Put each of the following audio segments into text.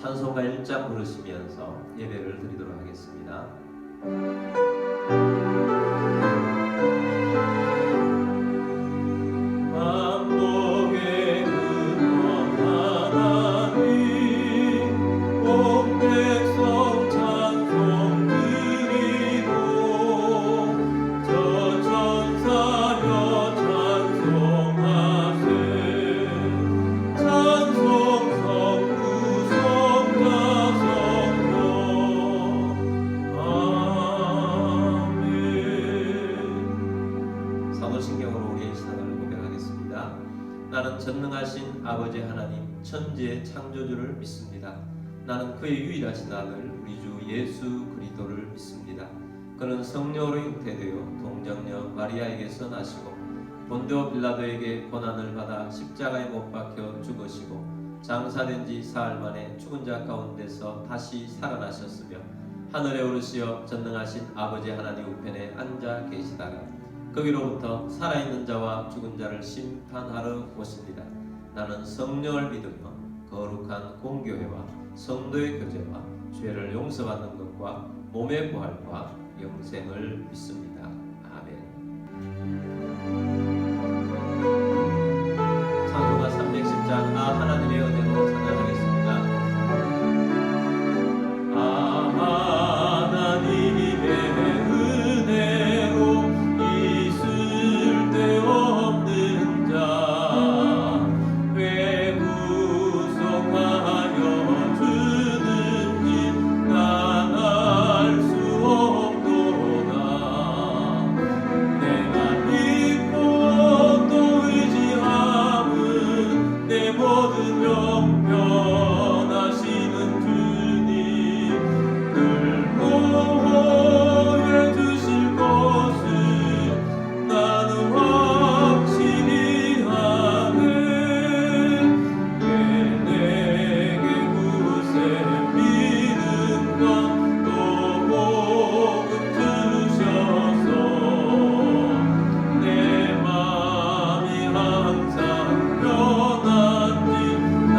찬송가 1장 부르시면서 예배를 드리도록 하겠습니다. 나는 전능하신 아버지 하나님 천지의 창조주를 믿습니다. 나는 그의 유일하신 아들 우리 주 예수 그리스도를 믿습니다. 그는 성령으로 잉태되어 동정녀 마리아에게서 나시고 본디오 빌라도에게 고난을 받아 십자가에 못 박혀 죽으시고 장사된 지 사흘 만에 죽은 자 가운데서 다시 살아나셨으며 하늘에 오르시어 전능하신 아버지 하나님 우편에 앉아 계시다가 거기로부터 살아있는 자와 죽은 자를 심판하러 오십니다. 나는 성령을 믿으며 거룩한 공교회와 성도의 교제와 죄를 용서받는 것과 몸의 부활과 영생을 믿습니다. 아멘. 찬송가 310장 하나님의 은혜로 찬양하겠습니다. 하나님의 은혜로 있을 데 없는 자 왜 구속하여 주는지 난 알 수 없도다. 내가 믿고 또 의지함은 내 모든 영변하시는 주님 늘 보호해 주실 것을 나는 확실히 아네. 왜 내게 굳세 믿는 건 또 복음 주셔서 내 맘이 항상 변한지 난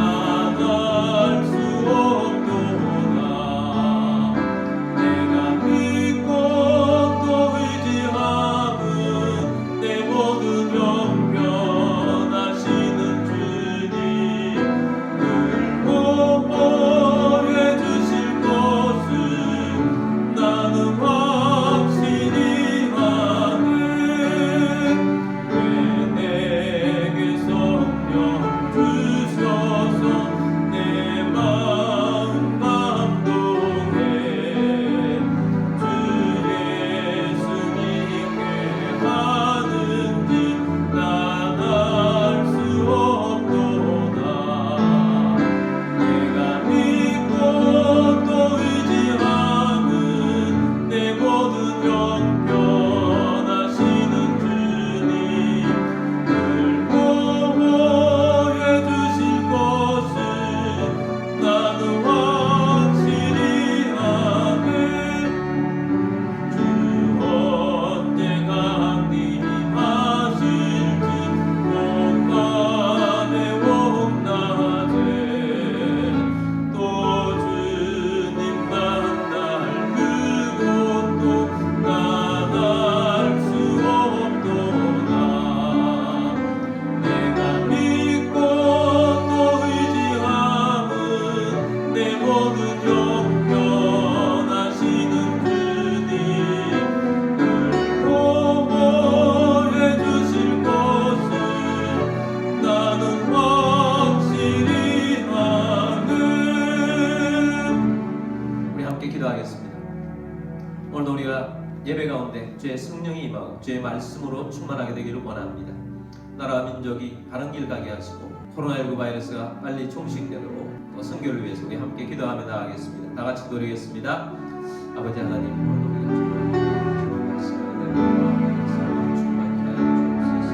알 수 없도다. 내가 믿고 또 의지함은 내 모든 영변하시는 주님 늘 보호해 주실 것을 나는 확실히 아네. 왜 내게 성령 주셔서 내 마음 감동해 주 예수님께 하는지 난 알 수 없도다. 내가 믿고 또 의지함은 내 모든 영변하시는 주님 늘 보호해 주실 것을 나는 확실히 아네. 주 언제가 강림하실지 온밤에 온낮에 또 주님 만날 그곳도 난 알 수 없도다. 내가 믿고 또 의지함은 내 모든 영변하시는 주님 늘 보호해 주실 것을 나는 확실히 아네. 우리 함께 기도하겠습니다. 오늘도 우리가 예배 가운데 주의 성령이 임하고 주의 말씀으로 충만하게 되기를 원합니다. 나라와 민족이 바른 길 가게 하시고 코로나19 바이러스가 빨리 종식되도록 또 선교를 위해서 우리 함께 기도하며 나아가겠습니다. 다 같이 기도하겠습니다. 아버지 하나님, 오늘도 우리가 주의 말씀을 충만히 하여 주옵소서.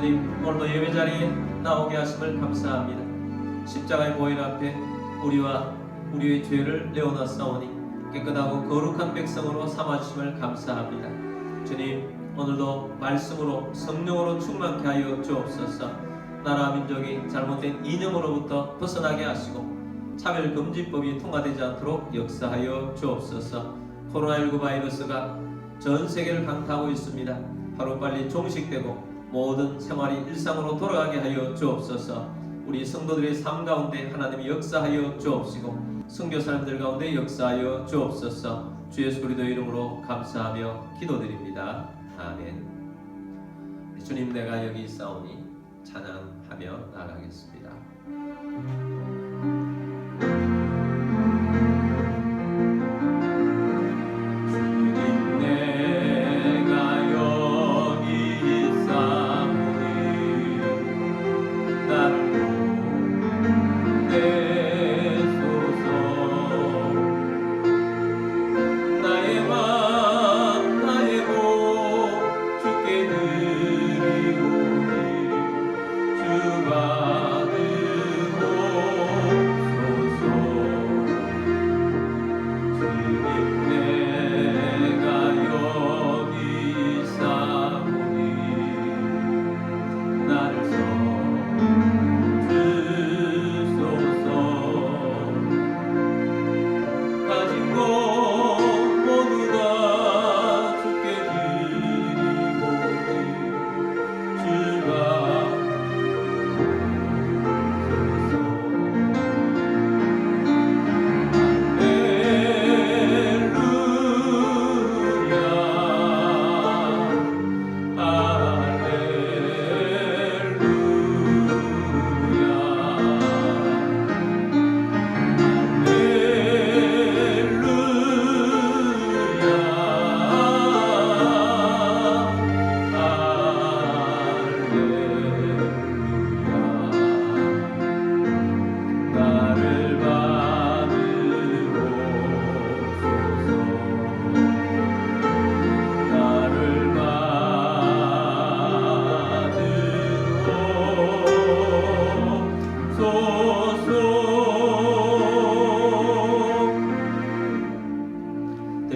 주님 오늘도 예배 자리에 나오게 하심을 감사합니다. 십자가의 보혈 앞에 우리와 우리의 죄를 내어놨사오니 깨끗하고 거룩한 백성으로 삼아주심을 감사합니다. 주님 오늘도 말씀으로 성령으로 충만케 하여 주옵소서. 나라 민족이 잘못된 이념으로부터 벗어나게 하시고 차별금지법이 통과되지 않도록 역사하여 주옵소서. 코로나19 바이러스가 전 세계를 강타하고 있습니다. 하루빨리 종식되고 모든 생활이 일상으로 돌아가게 하여 주옵소서. 우리 성도들의 삶 가운데 하나님이 역사하여 주옵시고 선교사님들 가운데 역사하여 주옵소서. 주 예수 그리스도 이름으로 감사하며 기도드립니다. 아멘. 주님 내가 여기 있사오니 찬양하며 나아가겠습니다.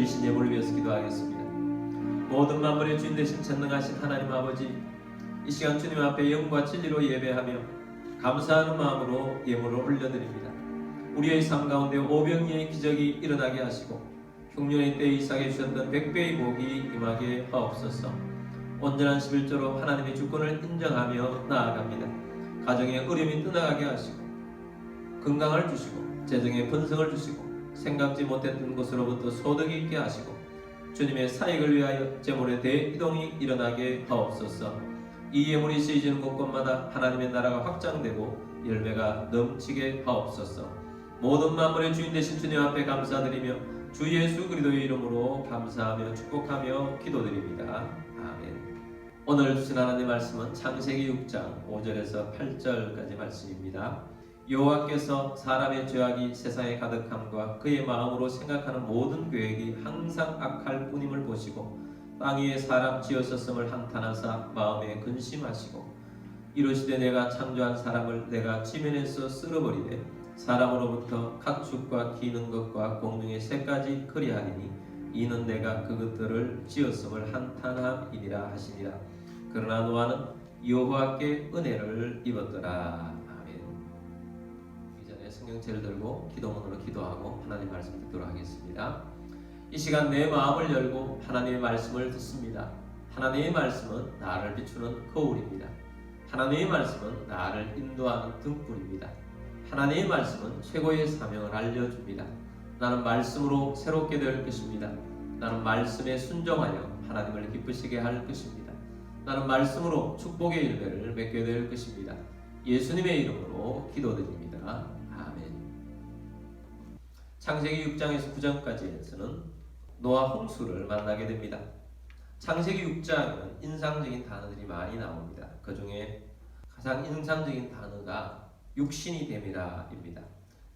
들으신 예물을 위해서 기도하겠습니다. 모든 만물의 주인 되신 전능하신 하나님 아버지, 이 시간 주님 앞에 영과 진리로 예배하며 감사하는 마음으로 예물을 올려드립니다. 우리의 삶 가운데 오병이의 기적이 일어나게 하시고 흉년의 때에 이삭에 주셨던 100배의 복이 임하게 하옵소서. 온전한 11조로 하나님의 주권을 인정하며 나아갑니다. 가정의 어려움이 떠나가게 하시고 건강을 주시고 재정의 번성을 주시고 생각지 못했던 곳으로부터 소득이 있게 하시고 주님의 사역을 위하여 재물의 대이동이 일어나게 하옵소서. 이 예물이 쓰여지는 곳곳마다 하나님의 나라가 확장되고 열매가 넘치게 하옵소서. 모든 만물의 주인 되신 주님 앞에 감사드리며 주 예수 그리스도의 이름으로 감사하며 축복하며 기도드립니다. 아멘. 오늘 주신 하나님의 말씀은 창세기 6장 5절에서 8절까지 말씀입니다. 여호와께서 사람의 죄악이 세상에 가득함과 그의 마음으로 생각하는 모든 계획이 항상 악할 뿐임을 보시고 땅 위에 사람 지으셨음을 한탄하사 마음에 근심하시고 이르시되 내가 창조한 사람을 내가 지면에서 쓸어버리되 사람으로부터 가축과 기는 것과 공중의 새까지 그리하리니 이는 내가 그것들을 지었음을 한탄함이니라 하시니라. 그러나 노아는 여호와께 은혜를 입었더라. 성경책을 들고 기도문으로 기도하고 하나님 말씀 듣도록 하겠습니다. 이 시간 내 마음을 열고 하나님의 말씀을 듣습니다. 하나님의 말씀은 나를 비추는 거울입니다. 하나님의 말씀은 나를 인도하는 등불입니다. 하나님의 말씀은 최고의 사명을 알려줍니다. 나는 말씀으로 새롭게 될 것입니다. 나는 말씀에 순종하여 하나님을 기쁘시게 할 것입니다. 나는 말씀으로 축복의 열매를 맺게 될 것입니다. 예수님의 이름으로 기도드립니다. 창세기 6장에서 9장까지에서는 노아 홍수를 만나게 됩니다. 창세기 6장은 인상적인 단어들이 많이 나옵니다. 그 중에 가장 인상적인 단어가 육신이 됨이라입니다.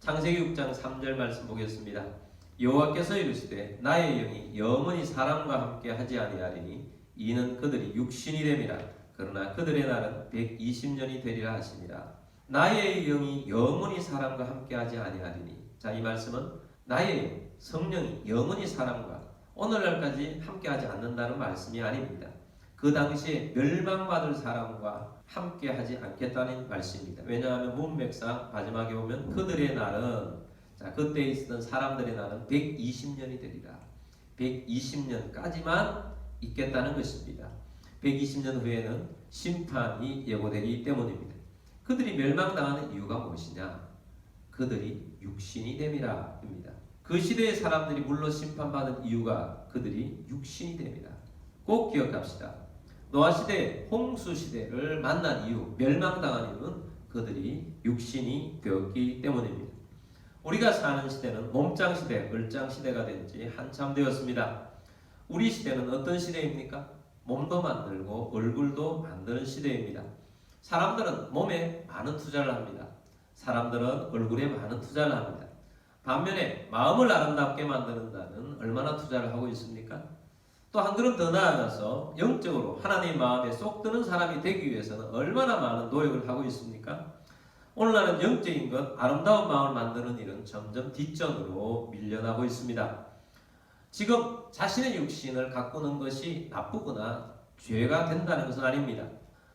창세기 6장 3절 말씀 보겠습니다. 여호와께서 이르시되 나의 영이 영원히 사람과 함께 하지 아니하리니 이는 그들이 육신이 됨이라. 그러나 그들의 날은 120년이 되리라 하시니라. 나의 영이 영원히 사람과 함께하지 아니하리니. 자, 이 말씀은 나의 영, 성령이 영원히 사람과 오늘날까지 함께하지 않는다는 말씀이 아닙니다. 그 당시에 멸망받을 사람과 함께하지 않겠다는 말씀입니다. 왜냐하면 문맥상 마지막에 보면 그들의 날은, 자, 그때 있었던 사람들의 날은 120년이 되리라. 120년까지만 있겠다는 것입니다. 120년 후에는 심판이 예고되기 때문입니다. 그들이 멸망당하는 이유가 무엇이냐? 그들이 육신이 됨이라 입니다. 그 시대의 사람들이 물론 심판받은 이유가 그들이 육신이 됨이라. 꼭 기억합시다. 노아 시대, 홍수 시대를 만난 이유, 멸망당한 이유는 그들이 육신이 되었기 때문입니다. 우리가 사는 시대는 몸짱 시대, 얼짱 시대가 된 지 한참 되었습니다. 우리 시대는 어떤 시대입니까? 몸도 만들고 얼굴도 만드는 시대입니다. 사람들은 몸에 많은 투자를 합니다. 사람들은 얼굴에 많은 투자를 합니다. 반면에 마음을 아름답게 만드는 데는 얼마나 투자를 하고 있습니까? 또 한 걸음 더 나아가서 영적으로 하나님 마음에 쏙 드는 사람이 되기 위해서는 얼마나 많은 노력을 하고 있습니까? 오늘날은 영적인 것, 아름다운 마음을 만드는 일은 점점 뒷전으로 밀려나고 있습니다. 지금 자신의 육신을 가꾸는 것이 나쁘거나 죄가 된다는 것은 아닙니다.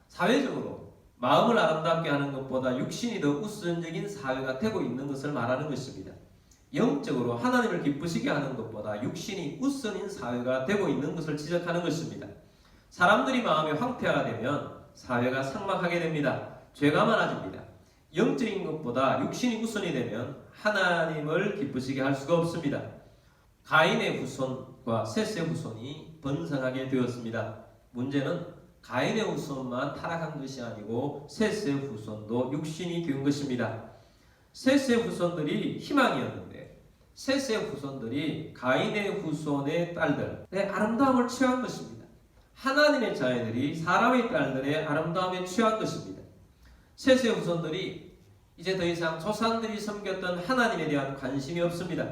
사회적으로 마음을 아름답게 하는 것보다 육신이 더 우선적인 사회가 되고 있는 것을 말하는 것입니다. 영적으로 하나님을 기쁘시게 하는 것보다 육신이 우선인 사회가 되고 있는 것을 지적하는 것입니다. 사람들이 마음이 황폐화가 되면 사회가 삭막하게 됩니다. 죄가 많아집니다. 영적인 것보다 육신이 우선이 되면 하나님을 기쁘시게 할 수가 없습니다. 가인의 후손과 셋의 후손이 번성하게 되었습니다. 문제는 가인의 후손만 타락한 것이 아니고 셋의 후손도 육신이 된 것입니다. 셋의 후손들이 희망이었는데 셋의 후손들이 가인의 후손의 딸들의 아름다움을 취한 것입니다. 하나님의 자녀들이 사람의 딸들의 아름다움에 취한 것입니다. 셋의 후손들이 이제 더 이상 조상들이 섬겼던 하나님에 대한 관심이 없습니다.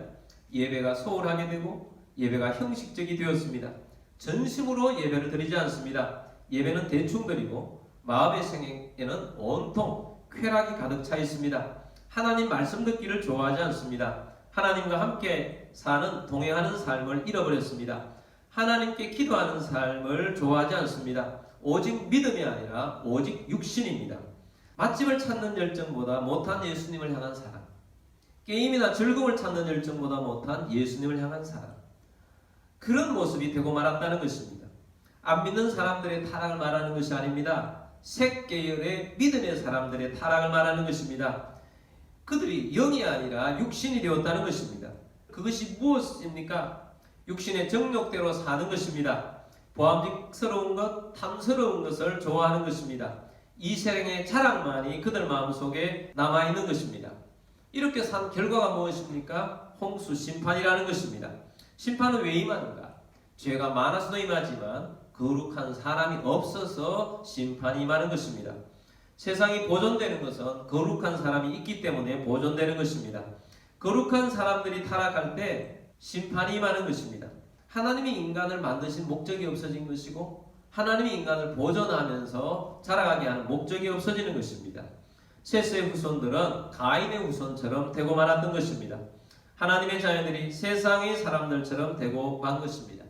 예배가 소홀하게 되고 예배가 형식적이 되었습니다. 전심으로 예배를 드리지 않습니다. 예배는 대충 드리고 마음의 생애에는 온통 쾌락이 가득 차 있습니다. 하나님 말씀 듣기를 좋아하지 않습니다. 하나님과 함께 사는 동행하는 삶을 잃어버렸습니다. 하나님께 기도하는 삶을 좋아하지 않습니다. 오직 믿음이 아니라 오직 육신입니다. 맛집을 찾는 열정보다 못한 예수님을 향한 사랑, 게임이나 즐거움을 찾는 열정보다 못한 예수님을 향한 사랑, 그런 모습이 되고 말았다는 것입니다. 안 믿는 사람들의 타락을 말하는 것이 아닙니다. 색 계열의 믿음의 사람들의 타락을 말하는 것입니다. 그들이 영이 아니라 육신이 되었다는 것입니다. 그것이 무엇입니까? 육신의 정욕대로 사는 것입니다. 보암직스러운 것, 탐스러운 것을 좋아하는 것입니다. 이 세상의 자랑만이 그들 마음속에 남아있는 것입니다. 이렇게 산 결과가 무엇입니까? 홍수 심판이라는 것입니다. 심판은 왜 임하는가? 죄가 많아서도 임하지만 거룩한 사람이 없어서 심판이 임하는 것입니다. 세상이 보존되는 것은 거룩한 사람이 있기 때문에 보존되는 것입니다. 거룩한 사람들이 타락할 때 심판이 임하는 것입니다. 하나님이 인간을 만드신 목적이 없어진 것이고 하나님이 인간을 보존하면서 자라가게 하는 목적이 없어지는 것입니다. 셋의 후손들은 가인의 후손처럼 되고 말았던 것입니다. 하나님의 자녀들이 세상의 사람들처럼 되고 만 것입니다.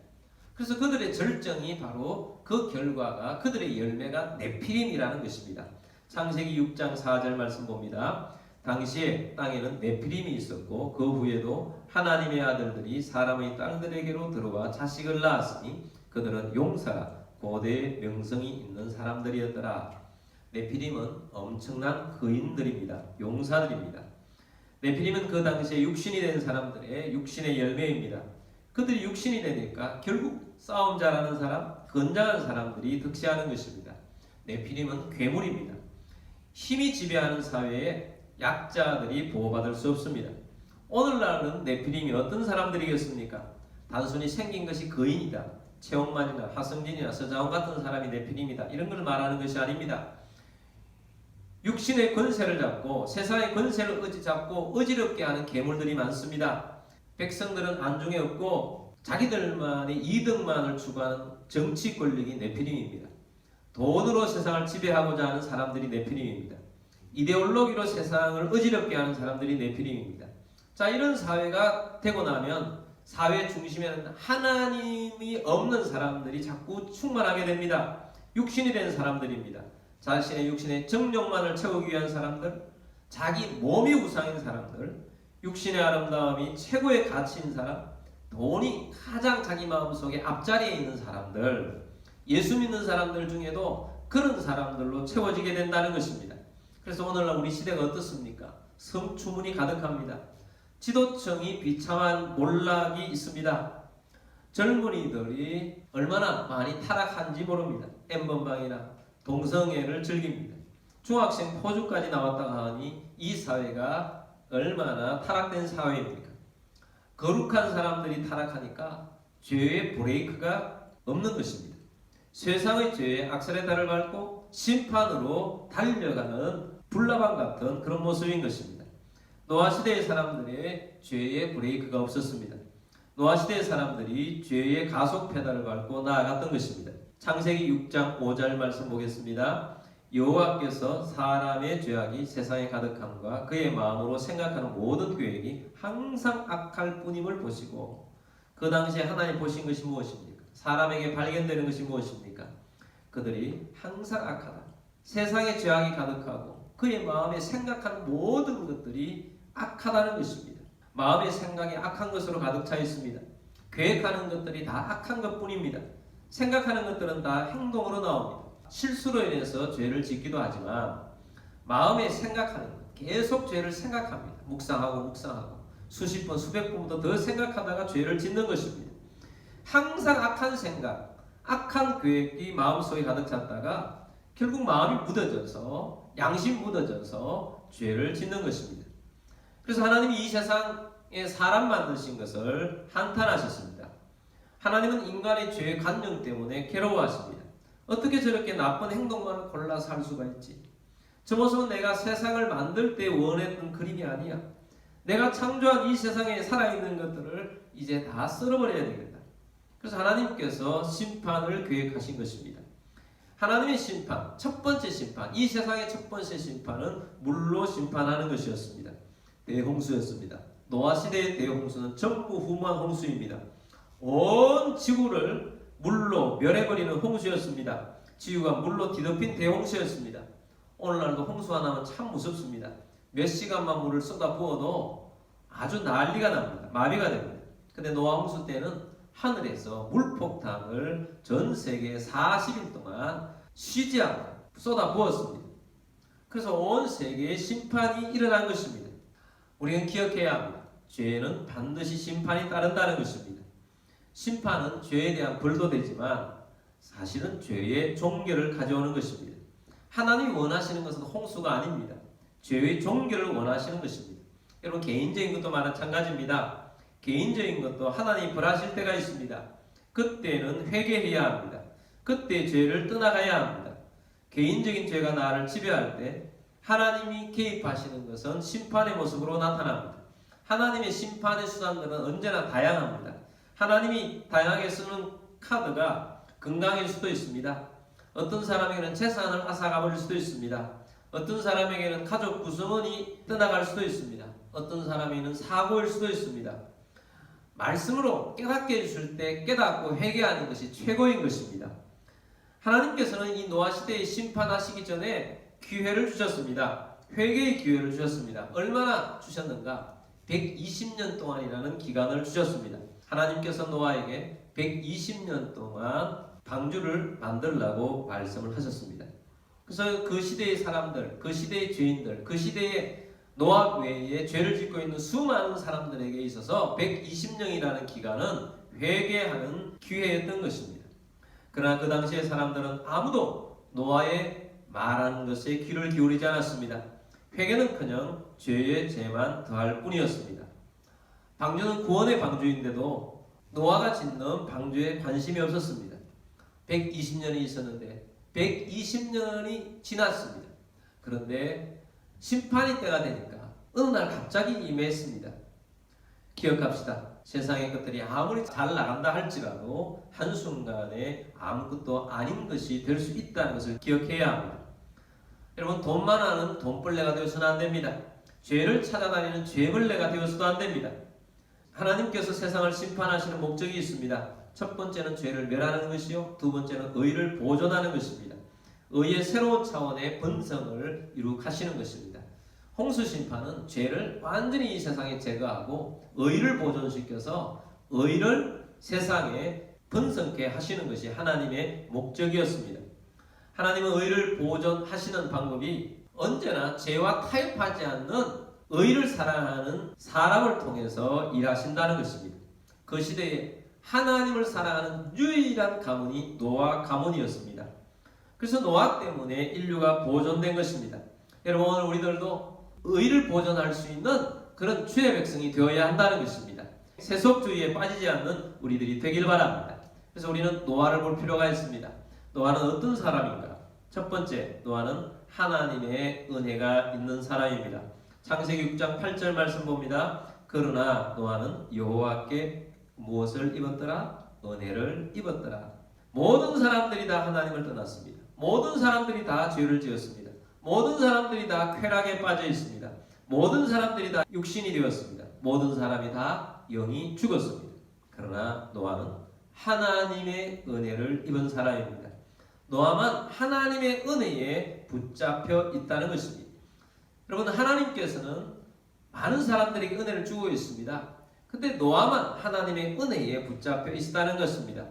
그래서 그들의 절정이 바로 그 결과가 그들의 열매가 네피림이라는 것입니다. 창세기 6장 4절 말씀 봅니다. 당시에 땅에는 네피림이 있었고 그 후에도 하나님의 아들들이 사람의 땅들에게로 들어와 자식을 낳았으니 그들은 용사라 고대의 명성이 있는 사람들이었더라. 네피림은 엄청난 거인들입니다. 용사들입니다. 네피림은 그 당시에 육신이 된 사람들의 육신의 열매입니다. 그들이 육신이 되니까 결국 싸움 잘하는 사람, 건장한 사람들이 득세하는 것입니다. 네피림은 괴물입니다. 힘이 지배하는 사회에 약자들이 보호받을 수 없습니다. 오늘날은 네피림이 어떤 사람들이겠습니까? 단순히 생긴 것이 거인이다, 최홍만이나 하성진이나 서장훈 같은 사람이 네피림이다, 이런 걸 말하는 것이 아닙니다. 육신의 권세를 잡고 세상의 권세를 잡고 어지럽게 하는 괴물들이 많습니다. 백성들은 안중에 없고 자기들만의 이득만을 추구하는 정치 권력이 네피림입니다. 돈으로 세상을 지배하고자 하는 사람들이 네피림입니다. 이데올로기로 세상을 어지럽게 하는 사람들이 네피림입니다. 자, 이런 사회가 되고 나면 사회 중심에는 하나님이 없는 사람들이 자꾸 충만하게 됩니다. 육신이 된 사람들입니다. 자신의 육신의 정욕만을 채우기 위한 사람들, 자기 몸이 우상인 사람들, 육신의 아름다움이 최고의 가치인 사람, 돈이 가장 자기 마음속에 앞자리에 있는 사람들, 예수 믿는 사람들 중에도 그런 사람들로 채워지게 된다는 것입니다. 그래서 오늘날 우리 시대가 어떻습니까? 성추문이 가득합니다. 지도층이 비참한 몰락이 있습니다. 젊은이들이 얼마나 많이 타락한지 모릅니다. N번방이나 동성애를 즐깁니다. 중학생 포주까지 나왔다가 하니 이 사회가 얼마나 타락된 사회입니까? 거룩한 사람들이 타락하니까 죄의 브레이크가 없는 것입니다. 세상의 죄에 악셀레터를 밟고 심판으로 달려가는 불나방 같은 그런 모습인 것입니다. 노아 시대의 사람들의 죄의 브레이크가 없었습니다. 노아 시대의 사람들이 죄의 가속 페달을 밟고 나아갔던 것입니다. 창세기 6장 5절 말씀 보겠습니다. 여호와께서 사람의 죄악이 세상에 가득함과 그의 마음으로 생각하는 모든 계획이 항상 악할 뿐임을 보시고, 그 당시에 하나님 보신 것이 무엇입니까? 사람에게 발견되는 것이 무엇입니까? 그들이 항상 악하다. 세상에 죄악이 가득하고 그의 마음에 생각하는 모든 것들이 악하다는 것입니다. 마음의 생각이 악한 것으로 가득 차 있습니다. 계획하는 것들이 다 악한 것뿐입니다. 생각하는 것들은 다 행동으로 나옵니다. 실수로 인해서 죄를 짓기도 하지만 마음에 생각하는 것, 계속 죄를 생각합니다. 묵상하고 수십 번 수백 번보다 더 생각하다가 죄를 짓는 것입니다. 항상 악한 생각, 악한 계획이 마음속에 가득 찼다가 결국 마음이 묻어져서, 양심 묻어져서 죄를 짓는 것입니다. 그래서 하나님이 이 세상에 사람 만드신 것을 한탄하셨습니다. 하나님은 인간의 죄의 관념 때문에 괴로워하십니다. 어떻게 저렇게 나쁜 행동만 골라서 할 수가 있지? 저 모습은 내가 세상을 만들 때 원했던 그림이 아니야. 내가 창조한 이 세상에 살아있는 것들을 이제 다 쓸어버려야 되겠다. 그래서 하나님께서 심판을 계획하신 것입니다. 하나님의 심판, 첫 번째 심판, 이 세상의 첫 번째 심판은 물로 심판하는 것이었습니다. 대홍수였습니다. 노아 시대의 대홍수는 전무후무한 홍수입니다. 온 지구를 물로 멸해버리는 홍수였습니다. 지구가 물로 뒤덮인 대홍수였습니다. 오늘날도 홍수 하나면 참 무섭습니다. 몇 시간만 물을 쏟아 부어도 아주 난리가 납니다. 마비가 됩니다. 근데 노아 홍수 때는 하늘에서 물폭탄을 전 세계에 40일 동안 쉬지 않고 쏟아 부었습니다. 그래서 온 세계에 심판이 일어난 것입니다. 우리는 기억해야 합니다. 죄는 반드시 심판이 따른다는 것입니다. 심판은 죄에 대한 벌도 되지만 사실은 죄의 종결을 가져오는 것입니다. 하나님이 원하시는 것은 홍수가 아닙니다. 죄의 종결을 원하시는 것입니다. 여러분, 개인적인 것도 마찬가지입니다. 개인적인 것도 하나님이 벌하실 때가 있습니다. 그때는 회개해야 합니다. 그때 죄를 떠나가야 합니다. 개인적인 죄가 나를 지배할 때 하나님이 개입하시는 것은 심판의 모습으로 나타납니다. 하나님의 심판의 수단들은 언제나 다양합니다. 하나님이 다양하게 쓰는 카드가 건강일 수도 있습니다. 어떤 사람에게는 재산을 앗아가버릴 수도 있습니다. 어떤 사람에게는 가족 구성원이 떠나갈 수도 있습니다. 어떤 사람에게는 사고일 수도 있습니다. 말씀으로 깨닫게 해주실 때 깨닫고 회개하는 것이 최고인 것입니다. 하나님께서는 이 노아 시대에 심판하시기 전에 기회를 주셨습니다. 회개의 기회를 주셨습니다. 얼마나 주셨는가? 120년 동안이라는 기간을 주셨습니다. 하나님께서 노아에게 120년 동안 방주를 만들라고 말씀을 하셨습니다. 그래서 그 시대의 사람들, 그 시대의 죄인들, 그 시대의 노아 외에 죄를 짓고 있는 수많은 사람들에게 있어서 120년이라는 기간은 회개하는 기회였던 것입니다. 그러나 그 당시의 사람들은 아무도 노아의 말하는 것에 귀를 기울이지 않았습니다. 회개는커녕 죄의 죄만 더할 뿐이었습니다. 방주는 구원의 방주인데도 노아가 짓는 방주에 관심이 없었습니다. 120년이 있었는데 120년이 지났습니다. 그런데 심판의 때가 되니까 어느 날 갑자기 임했습니다. 기억합시다. 세상의 것들이 아무리 잘 나간다 할지라도 한순간에 아무것도 아닌 것이 될 수 있다는 것을 기억해야 합니다. 여러분, 돈 많아는 돈벌레가 되어서는 안 됩니다. 죄를 찾아다니는 죄벌레가 되어서도 안 됩니다. 하나님께서 세상을 심판하시는 목적이 있습니다. 첫 번째는 죄를 멸하는 것이요, 두 번째는 의를 보존하는 것입니다. 의의 새로운 차원의 번성을 이룩하시는 것입니다. 홍수 심판은 죄를 완전히 이 세상에 제거하고 의를 보존시켜서 의를 세상에 번성케 하시는 것이 하나님의 목적이었습니다. 하나님은 의를 보존하시는 방법이 언제나 죄와 타협하지 않는 의를 사랑하는 사람을 통해서 일하신다는 것입니다. 그 시대에 하나님을 사랑하는 유일한 가문이 노아 가문이었습니다. 그래서 노아 때문에 인류가 보존된 것입니다. 여러분, 오늘 우리들도 의를 보존할 수 있는 그런 주의 백성이 되어야 한다는 것입니다. 세속주의에 빠지지 않는 우리들이 되길 바랍니다. 그래서 우리는 노아를 볼 필요가 있습니다. 노아는 어떤 사람인가? 첫 번째, 노아는 하나님의 은혜가 있는 사람입니다. 창세기 6장 8절 말씀 봅니다. 그러나 노아는 여호와께 무엇을 입었더라? 은혜를 입었더라. 모든 사람들이 다 하나님을 떠났습니다. 모든 사람들이 다 죄를 지었습니다. 모든 사람들이 다 쾌락에 빠져 있습니다. 모든 사람들이 다 육신이 되었습니다. 모든 사람이 다 영이 죽었습니다. 그러나 노아는 하나님의 은혜를 입은 사람입니다. 노아만 하나님의 은혜에 붙잡혀 있다는 것입니다. 여러분, 하나님께서는 많은 사람들에게 은혜를 주고 있습니다. 근데 노아만 하나님의 은혜에 붙잡혀 있다는 것입니다.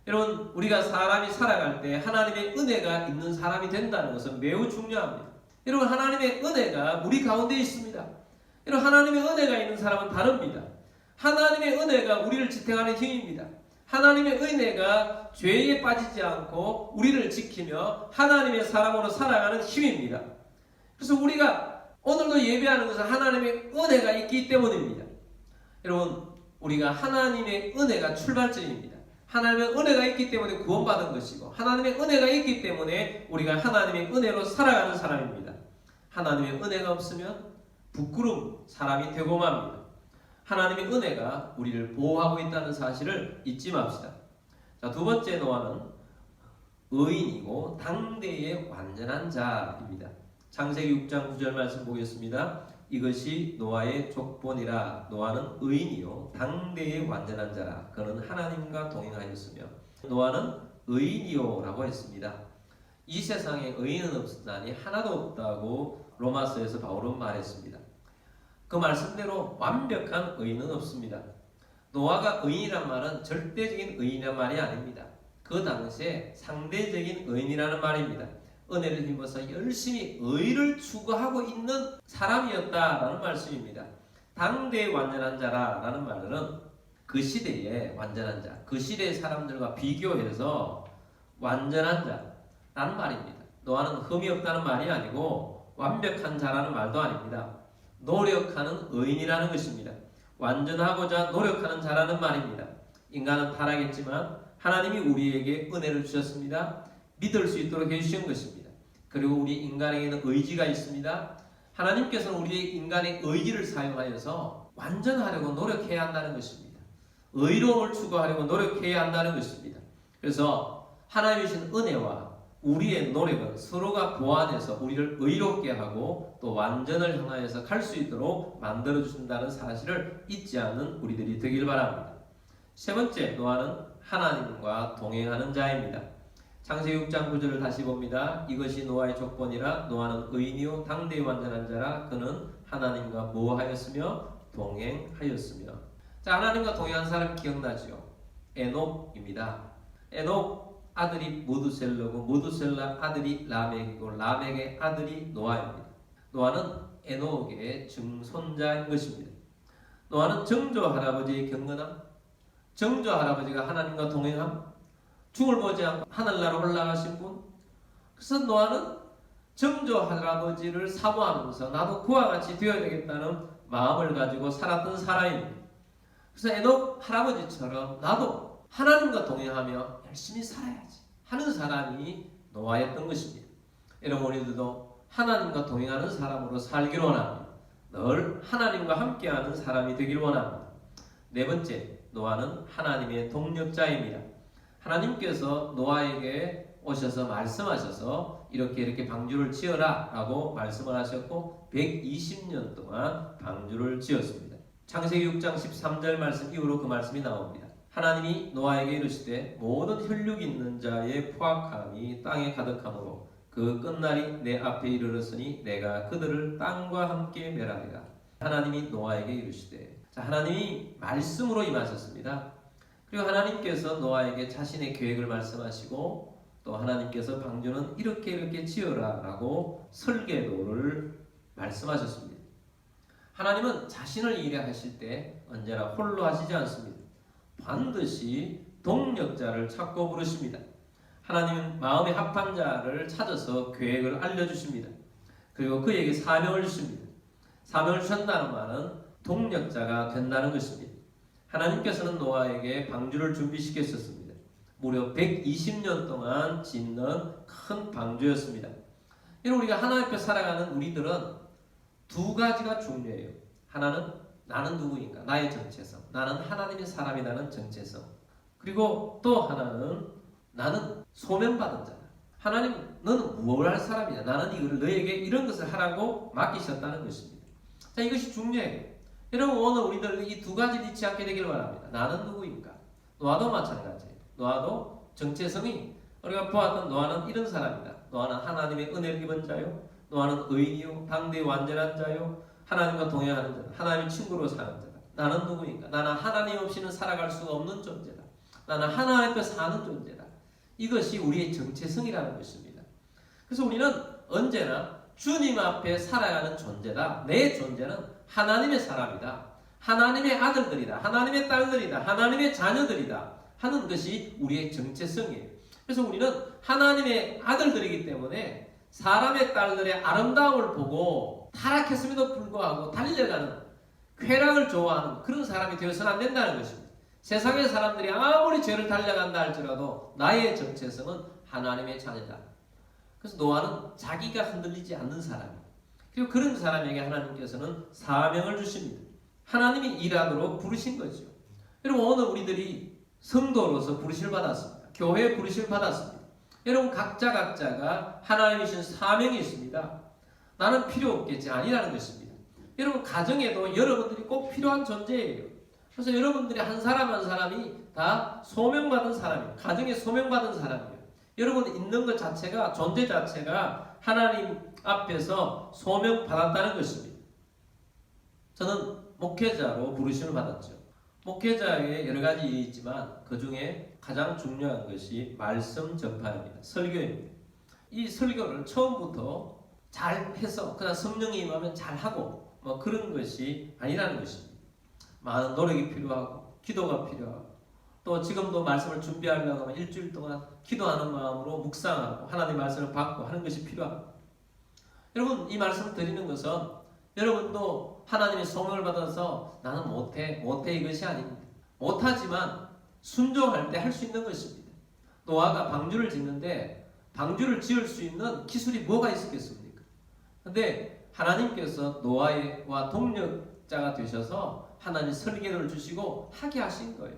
여러분, 우리가 사람이 살아갈 때 하나님의 은혜가 있는 사람이 된다는 것은 매우 중요합니다. 여러분, 하나님의 은혜가 우리 가운데 있습니다. 여러분, 하나님의 은혜가 있는 사람은 다릅니다. 하나님의 은혜가 우리를 지탱하는 힘입니다. 하나님의 은혜가 죄에 빠지지 않고 우리를 지키며 하나님의 사람으로 살아가는 힘입니다. 그래서 우리가 오늘도 예배하는 것은 하나님의 은혜가 있기 때문입니다. 여러분, 우리가 하나님의 은혜가 출발점입니다. 하나님의 은혜가 있기 때문에 구원받은 것이고, 하나님의 은혜가 있기 때문에 우리가 하나님의 은혜로 살아가는 사람입니다. 하나님의 은혜가 없으면 부끄러움, 사람이 되고 맙니다. 하나님의 은혜가 우리를 보호하고 있다는 사실을 잊지 맙시다. 자, 두 번째 노아는 의인이고 당대의 완전한 자입니다. 창세기 6장 9절 말씀 보겠습니다. 이것이 노아의 족본이라. 노아는 의인이요 당대의 완전한 자라. 그는 하나님과 동행하였으며. 노아는 의인이요 라고 했습니다. 이 세상에 의인은 없으나니 하나도 없다고 로마서에서 바울은 말했습니다. 그 말씀대로 완벽한 의인은 없습니다. 노아가 의인이란 말은 절대적인 의인이란 말이 아닙니다. 그 당시에 상대적인 의인이라는 말입니다. 은혜를 힘입어서 열심히 의를 추구하고 있는 사람이었다라는 말씀입니다. 당대의 완전한 자라는 말은 그 시대의 완전한 자, 그 시대의 사람들과 비교해서 완전한 자라는 말입니다. 노아는 흠이 없다는 말이 아니고 완벽한 자라는 말도 아닙니다. 노력하는 의인이라는 것입니다. 완전하고자 노력하는 자라는 말입니다. 인간은 타락했지만 하나님이 우리에게 은혜를 주셨습니다. 믿을 수 있도록 해주신 것입니다. 그리고 우리 인간에게는 의지가 있습니다. 하나님께서는 우리 인간의 의지를 사용하여서 완전하려고 노력해야 한다는 것입니다. 의로움을 추구하려고 노력해야 한다는 것입니다. 그래서 하나님이 주신 은혜와 우리의 노력은 서로가 보완해서 우리를 의롭게 하고 또 완전을 향하여서 갈 수 있도록 만들어주신다는 사실을 잊지 않는 우리들이 되길 바랍니다. 세 번째, 노아는 하나님과 동행하는 자입니다. 창세기 6장 9절을 다시 봅니다. 이것이 노아의 족본이라. 노아는 의인이요 당대의 완전한 자라. 그는 하나님과 뭐하였으며 동행하였으며. 자, 하나님과 동행한 사람 기억나죠? 에녹입니다. 에녹 아들이 무두셀러고 무두셀라 아들이 라멕이고 라멕의 아들이 노아입니다. 노아는 에녹의 증손자인 것입니다. 노아는 정조 할아버지의 경건함, 정조 할아버지가 하나님과 동행함, 죽을 보지 않고 하늘나라 올라가신 분. 그래서 노아는 정조 할아버지를 사모하면서 나도 그와 같이 되어야 되겠다는 마음을 가지고 살았던 사람입니다. 그래서 에녹 할아버지처럼 나도 하나님과 동행하며 열심히 살아야지 하는 사람이 노아였던 것입니다. 여러분, 우리들도 하나님과 동행하는 사람으로 살기를 원합니다. 늘 하나님과 함께하는 사람이 되길 원합니다. 네 번째, 노아는 하나님의 동력자입니다. 하나님께서 노아에게 오셔서 말씀하셔서 이렇게 방주를 지어라 라고 말씀을 하셨고 120년 동안 방주를 지었습니다. 창세기 6장 13절 말씀 이후로 그 말씀이 나옵니다. 하나님이 노아에게 이르시되 모든 혈육 있는 자의 포악함이 땅에 가득하므로 그 끝날이 내 앞에 이르렀으니 내가 그들을 땅과 함께 멸하리라. 하나님이 노아에게 이르시되, 자, 하나님이 말씀으로 임하셨습니다. 그리고 하나님께서 노아에게 자신의 계획을 말씀하시고 또 하나님께서 방주는 이렇게 지어라 라고 설계도를 말씀하셨습니다. 하나님은 자신을 일하실 때 언제나 홀로 하시지 않습니다. 반드시 동력자를 찾고 부르십니다. 하나님은 마음에 합한 자를 찾아서 계획을 알려주십니다. 그리고 그에게 사명을 주십니다. 사명을 주신다는 말은 동력자가 된다는 것입니다. 하나님께서는 노아에게 방주를 준비시켰었습니다. 무려 120년 동안 짓는 큰 방주였습니다. 여러분, 우리가 하나님 앞에 살아가는 우리들은 두 가지가 중요해요. 하나는 나는 누구인가? 나의 정체성. 나는 하나님의 사람이라는 정체성. 그리고 또 하나는 나는 소명받은 자다. 하나님, 너는 무엇을 할 사람이냐? 나는 이걸 너에게 이런 것을 하라고 맡기셨다는 것입니다. 자, 이것이 중요해요. 여러분, 오늘 우리들 이 두 가지를 잊지 않게 되길 바랍니다. 나는 누구인가? 노아도 마찬가지예요. 노아도 정체성이 우리가 보았던 노아는 이런 사람이다. 노아는 하나님의 은혜를 입은 자요. 노아는 의인이요. 당대의 완전한 자요. 하나님과 동행하는 자다. 하나님의 친구로 사는 자다. 나는 누구인가? 나는 하나님 없이는 살아갈 수가 없는 존재다. 나는 하나님 앞에 사는 존재다. 이것이 우리의 정체성이라는 것입니다. 그래서 우리는 언제나 주님 앞에 살아가는 존재다. 내 존재는 하나님의 사람이다. 하나님의 아들들이다. 하나님의 딸들이다. 하나님의 자녀들이다. 하는 것이 우리의 정체성이에요. 그래서 우리는 하나님의 아들들이기 때문에 사람의 딸들의 아름다움을 보고 타락했음에도 불구하고 달려가는, 쾌락을 좋아하는 그런 사람이 되어서는 안 된다는 것입니다. 세상의 사람들이 아무리 죄를 달려간다 할지라도 나의 정체성은 하나님의 자녀다. 그래서 노아는 자기가 흔들리지 않는 사람이에요. 그리고 그런 사람에게 하나님께서는 사명을 주십니다. 하나님이 일하도록 부르신 거죠. 여러분, 오늘 우리들이 성도로서 부르심을 받았습니다. 교회에 부르심을 받았습니다. 여러분, 각자가 하나님이 주신 사명이 있습니다. 나는 필요 없겠지 아니라는 것입니다. 여러분, 가정에도 여러분들이 꼭 필요한 존재예요. 그래서 여러분들이 한 사람 한 사람이 다 소명받은 사람이에요. 가정에 소명받은 사람이에요. 여러분 있는 것 자체가, 존재 자체가 하나님 앞에서 소명받았다는 것입니다. 저는 목회자로 부르심을 받았죠. 목회자에 여러 가지 일이 있지만 그 중에 가장 중요한 것이 말씀 전파입니다. 설교입니다. 이 설교를 처음부터 잘 해서 그냥 성령이 임하면 잘하고 뭐 그런 것이 아니라는 것입니다. 많은 노력이 필요하고 기도가 필요하고 또 지금도 말씀을 준비하려고 하면 일주일 동안 기도하는 마음으로 묵상하고 하나님의 말씀을 받고 하는 것이 필요합니다. 여러분, 이 말씀을 드리는 것은 여러분도 하나님의 소명을 받아서 나는 못해 이것이 아닙니다. 못하지만 순종할 때 할 수 있는 것입니다. 노아가 방주를 짓는데 방주를 지을 수 있는 기술이 뭐가 있었겠습니까? 그런데 하나님께서 노아와 동력자가 되셔서 하나님 설계도를 주시고 하게 하신 거예요.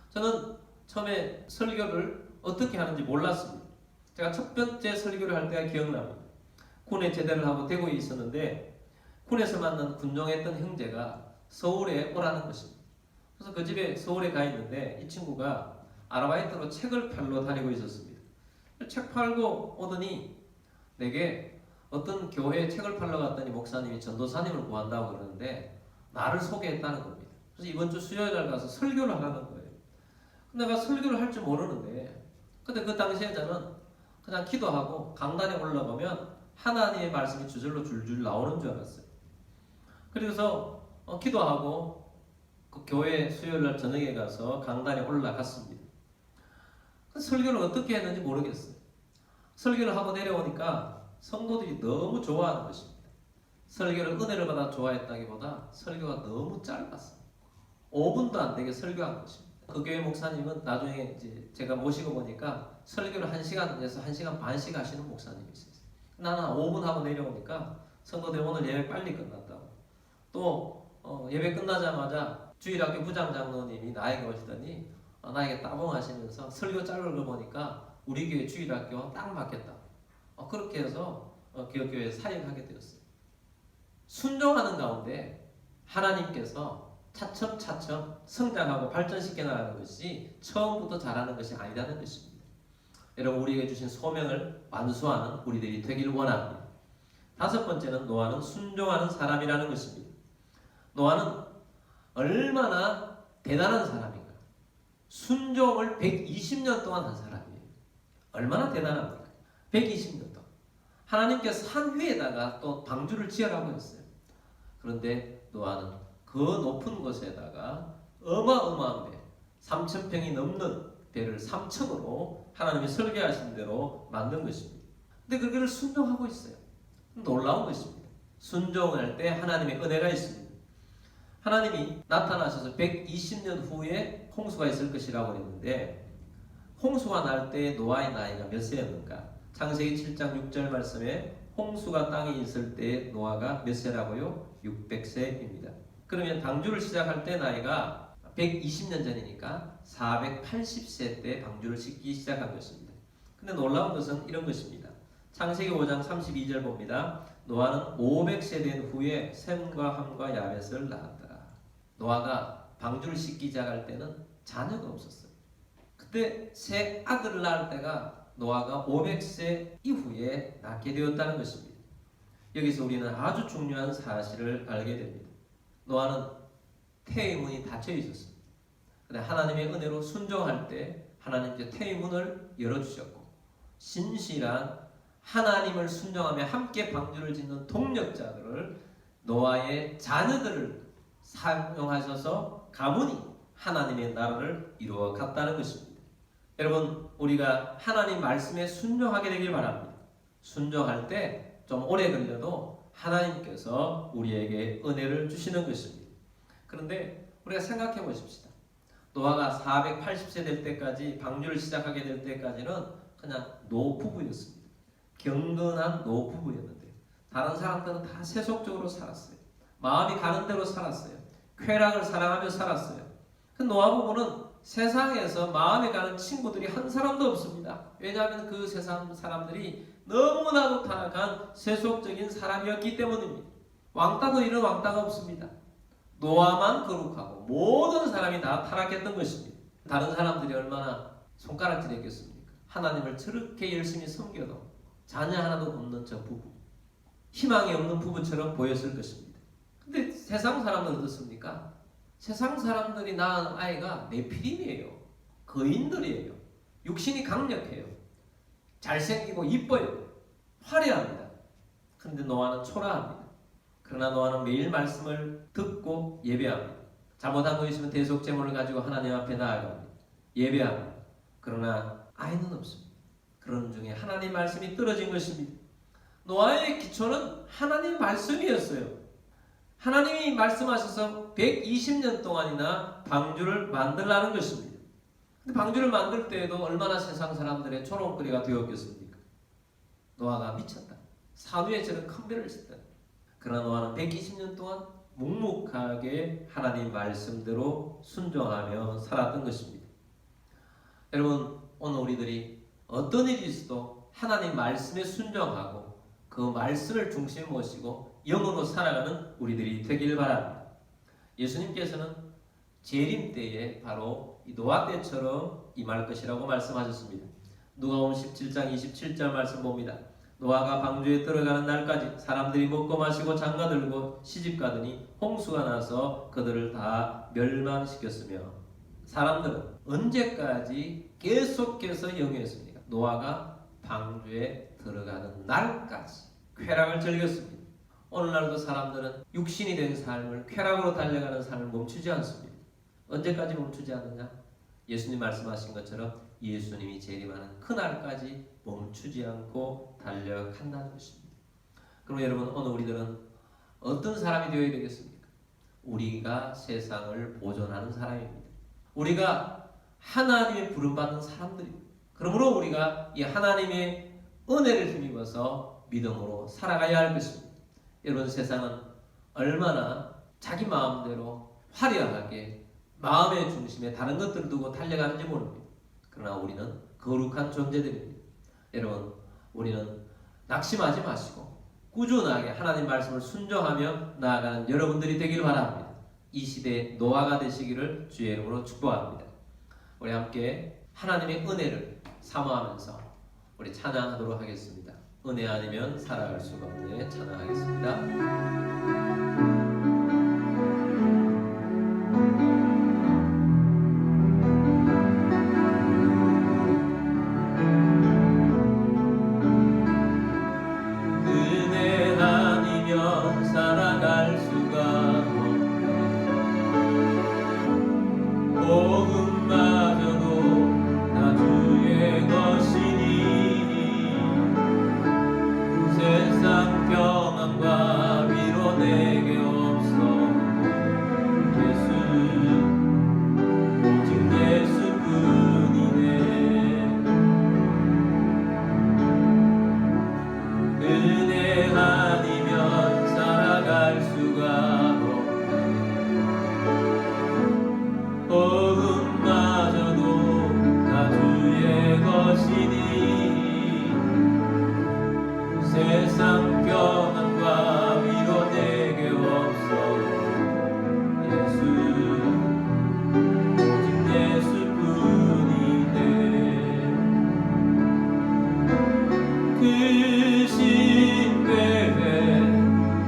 저는 처음에 설교를 어떻게 하는지 몰랐습니다. 제가 첫 번째 설교를 할 때가 기억납니다. 군에 제대를 하고 대구에 있었는데 군에서 만난 군종했던 형제가 서울에 오라는 것입니다. 그래서 그 집에 서울에 가 있는데 이 친구가 아르바이트로 책을 팔러 다니고 있었습니다. 책 팔고 오더니 내게 어떤 교회에 책을 팔러 갔더니 목사님이 전도사님을 구한다고 그러는데 나를 소개했다는 겁니다. 그래서 이번 주 수요일 날 가서 설교를 하라는 거예요. 내가 설교를 할 줄 모르는데 근데 그 당시에 저는 그냥 기도하고 강단에 올라가면 하나님의 말씀이 저절로 줄줄 나오는 줄 알았어요. 그래서 기도하고 그 교회 수요일날 저녁에 가서 강단에 올라갔습니다. 설교를 어떻게 했는지 모르겠어요. 설교를 하고 내려오니까 성도들이 너무 좋아하는 것입니다. 설교를 은혜를 받아 좋아했다기보다 설교가 너무 짧았어요. 5분도 안 되게 설교한 것입니다. 그 교회 목사님은 나중에 이제 제가 모시고 보니까 설교를 1시간에서 1시간 반씩 하시는 목사님이 있어요. 나는 5분 하고 내려오니까 성도들 오늘 예배 빨리 끝났다고. 또 예배 끝나자마자 주일학교 부장 장로님이 나에게 오시더니 나에게 따봉하시면서 설교 짧은 걸 보니까 우리 교회 주일학교 딱 맞겠다. 그렇게 해서 기독교회에 사역하게 되었어요. 순종하는 가운데 하나님께서 차츰차츰 성장하고 발전시켜 나가는 것이 처음부터 잘하는 것이 아니라는 것입니다. 여러분, 우리에게 주신 소명을 완수하는 우리들이 되길 원합니다. 다섯 번째는 노아는 순종하는 사람이라는 것입니다. 노아는 얼마나 대단한 사람인가. 순종을 120년 동안 한 사람이에요. 얼마나 대단합니까? 120년 동안. 하나님께서 산 위에다가 또 방주를 지으라고 했어요. 그런데 노아는 그 높은 곳에다가 어마어마한 배, 3,000평이 넘는 배를 3층으로 하나님이 설계하신 대로 만든 것입니다. 근데 그걸 순종하고 있어요. 놀라운 것입니다. 순종할 때 하나님의 은혜가 있습니다. 하나님이 나타나셔서 120년 후에 홍수가 있을 것이라고 했는데, 홍수가 날 때 노아의 나이가 몇 세였는가? 창세기 7장 6절 말씀에 홍수가 땅에 있을 때 노아가 몇 세라고요? 600세입니다. 그러면 방주를 시작할 때 나이가 120년 전이니까 480세 때 방주를 짓기 시작한 것입니다. 근데 놀라운 것은 이런 것입니다. 창세기 5장 32절 봅니다. 노아는 500세 된 후에 셈과 함과 야벳을 낳았더라. 노아가 방주를 짓기 시작할 때는 자녀가 없었어요. 그때 새 아들을 낳을 때가 노아가 500세 이후에 낳게 되었다는 것입니다. 여기서 우리는 아주 중요한 사실을 알게 됩니다. 노아는 태의 문이 닫혀 있었습니다. 그런데 하나님의 은혜로 순종할 때 하나님께 태의 문을 열어주셨고, 신실한 하나님을 순종하며 함께 방주를 짓는 동력자들을, 노아의 자녀들을 사용하셔서 가문이 하나님의 나라를 이루어 갔다는 것입니다. 여러분, 우리가 하나님 말씀에 순종하게 되길 바랍니다. 순종할 때 좀 오래 걸려도 하나님께서 우리에게 은혜를 주시는 것입니다. 그런데 우리가 생각해 보십시다. 노아가 480세 될 때까지, 방주를 시작하게 될 때까지는 그냥 노부부였습니다. 경건한 노부부였는데, 다른 사람들은 다 세속적으로 살았어요. 마음이 가는 대로 살았어요. 쾌락을 사랑하며 살았어요. 그 노아 부부는 세상에서 마음에 가는 친구들이 한 사람도 없습니다. 왜냐하면 그 세상 사람들이 너무나도 타락한 세속적인 사람이었기 때문입니다. 왕따도 이런 왕따가 없습니다. 노아만 거룩하고 모든 사람이 다 타락했던 것입니다. 다른 사람들이 얼마나 손가락질했겠습니까? 하나님을 저렇게 열심히 섬겨도 자녀 하나도 없는 저 부부, 희망이 없는 부부처럼 보였을 것입니다. 근데 세상 사람들은 어떻습니까? 세상 사람들이 낳은 아이가 네피림이에요. 거인들이에요. 육신이 강력해요. 잘생기고 이뻐요. 화려합니다. 그런데 노아는 초라합니다. 그러나 노아는 매일 말씀을 듣고 예배합니다. 잘못한 거 있으면 대속제물을 가지고 하나님 앞에 나아갑니다. 예배합니다. 그러나 아이는 없습니다. 그런 중에 하나님 말씀이 떨어진 것입니다. 노아의 기초는 하나님 말씀이었어요. 하나님이 말씀하셔서 120년 동안이나 방주를 만들라는 것입니다. 근데 방주를 만들 때에도 얼마나 세상 사람들의 조롱거리가 되었겠습니까? 노아가 미쳤다. 산 위에 저런 큰 배를 짓다. 그러나 노아는 120년 동안 묵묵하게 하나님 말씀대로 순종하며 살았던 것입니다. 여러분, 오늘 우리들이 어떤 일이 있어도 하나님 말씀에 순종하고 그 말씀을 중심에 모시고 영으로 살아가는 우리들이 되길 바랍니다. 예수님께서는 재림 때에 바로 이 노아 때처럼 임할 것이라고 말씀하셨습니다. 누가복음 17장 27절 말씀 봅니다. 노아가 방주에 들어가는 날까지 사람들이 먹고 마시고 장가들고 시집가더니 홍수가 나서 그들을 다 멸망시켰으며, 사람들은 언제까지 계속해서 영위했습니까? 노아가 방주에 들어가는 날까지 쾌락을 즐겼습니다. 오늘날도 사람들은 육신이 된 삶을, 쾌락으로 달려가는 삶을 멈추지 않습니다. 언제까지 멈추지 않느냐? 예수님 말씀하신 것처럼 예수님이 재림하는 그날까지 멈추지 않고 달려간다는 것입니다. 그럼 여러분, 오늘 우리들은 어떤 사람이 되어야 되겠습니까? 우리가 세상을 보존하는 사람입니다. 우리가 하나님의 부름받는 사람들입니다. 그러므로 우리가 이 하나님의 은혜를 힘입어서 믿음으로 살아가야 할 것입니다. 여러분, 세상은 얼마나 자기 마음대로 화려하게 마음의 중심에 다른 것들을 두고 달려가는지 모릅니다. 그러나 우리는 거룩한 존재들입니다. 여러분, 우리는 낙심하지 마시고 꾸준하게 하나님 말씀을 순종하며 나아가는 여러분들이 되기를 바랍니다. 이 시대의 노아가 되시기를 주의 이름으로 축복합니다. 우리 함께 하나님의 은혜를 사모하면서 우리 찬양하도록 하겠습니다. 은혜 아니면 살아갈 수가 없네. 찬양하겠습니다. 세상 평안과 위로 내게 없어 예수 오직 예수뿐이네. 그 신 외에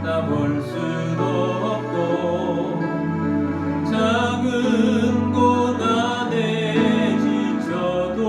나 볼 수도 없고 작은 고난에 지쳐도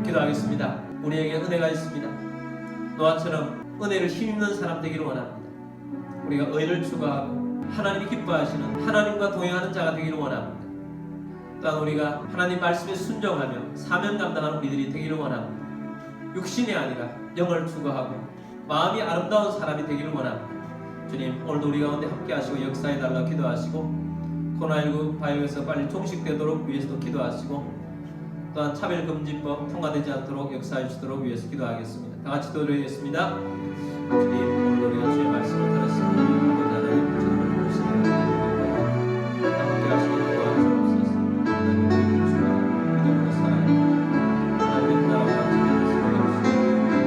기도하겠습니다. 우리에게 은혜가 있습니다. 노아처럼 은혜를 힘입는 사람 되기를 원합니다. 우리가 의를 추구하고 하나님이 기뻐하시는 하나님과 동행하는 자가 되기를 원합니다. 또한 우리가 하나님 말씀에 순종하며 사명 감당하는 우리들이 되기를 원합니다. 육신이 아니라 영을 추구하고 마음이 아름다운 사람이 되기를 원합니다. 주님, 오늘도 우리 가운데 함께 하시고 역사해달라 기도하시고 코로나19 바이러스가 빨리 종식되도록 위해서도 기도하시고 또한 차별금지법 통과되지 않도록 역사해 주시도록 위해서 기도하겠습니다. 다 같이 기도드리겠습니다. 주님, 오늘 우리가 주의 말씀을 들었습니다. 아버지 하나님, 주님을 부르시니 함께 하시기를 도와주옵소서. 하나님, 우리 주와 믿음으로 살아가는 하나님 나라와 같이 되시옵소서.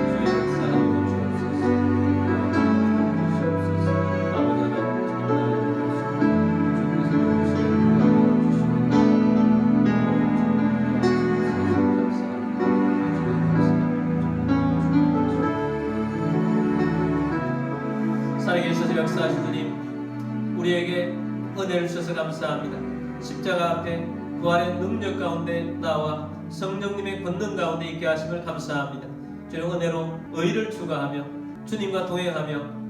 주의 역사하여 주옵소서. 주옵소서. 아버지 하나님, 주님 나라를 주께서 도우시고 살아계셔서 역사하신 주님, 우리에게 은혜를 주셔서 감사합니다. 십자가 앞에 부활의 능력 가운데 나와 성령님의 권능 가운데 있게 하심을 감사합니다. 주님, 은혜로 의를 추구하며 주님과 동행하며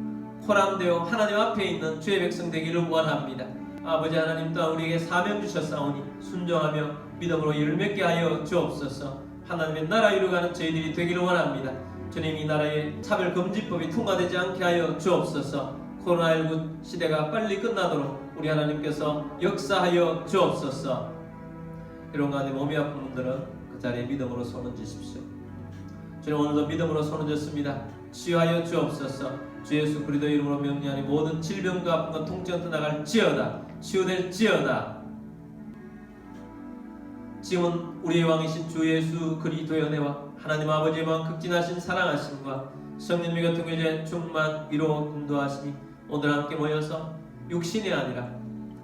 호람되어 하나님 앞에 있는 주의 백성 되기를 원합니다. 아버지 하나님, 또한 우리에게 사명 주셨사오니 순종하며 믿음으로 일을 맺게 하여 주옵소서. 하나님의 나라 이루어가는 저희들이 되기를 원합니다. 주님, 이 나라의 차별금지법이 통과되지 않게 하여 주옵소서. 코로나19 시대가 빨리 끝나도록 우리 하나님께서 역사하여 주옵소서. 이런 가운데 몸이 아픈 분들은 그 자리에 믿음으로 손을 드십시오. 주님, 오늘도 믿음으로 손을 졌습니다. 치유하여 주옵소서. 주 예수 그리스도 이름으로 명령하니 모든 질병과 아픔과 통증 떠나갈지어다. 치유될지어다. 지금은 우리의 왕이신 주 예수 그리스도의 은혜와 하나님 아버지의 마음 극진하신 사랑하심과 성령님의 같은 교제 충만 위로 인도하시니 오늘 함께 모여서 육신이 아니라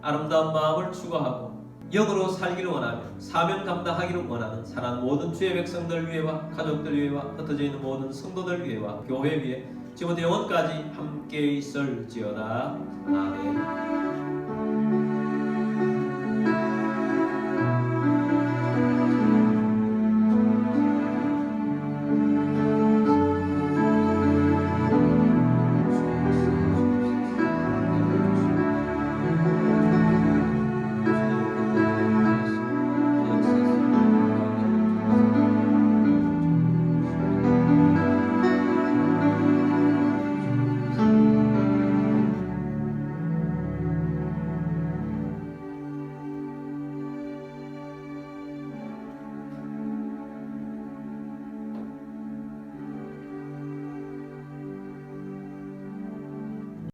아름다운 마음을 추구하고 영으로 살기를 원하며 사명 감당하기를 원하는 사랑하는 모든 주의 백성들 위해와 가족들 위해와 흩어져 있는 모든 성도들 위해와 교회 위에 지금부터 영원까지 함께 있을지어다. 아멘.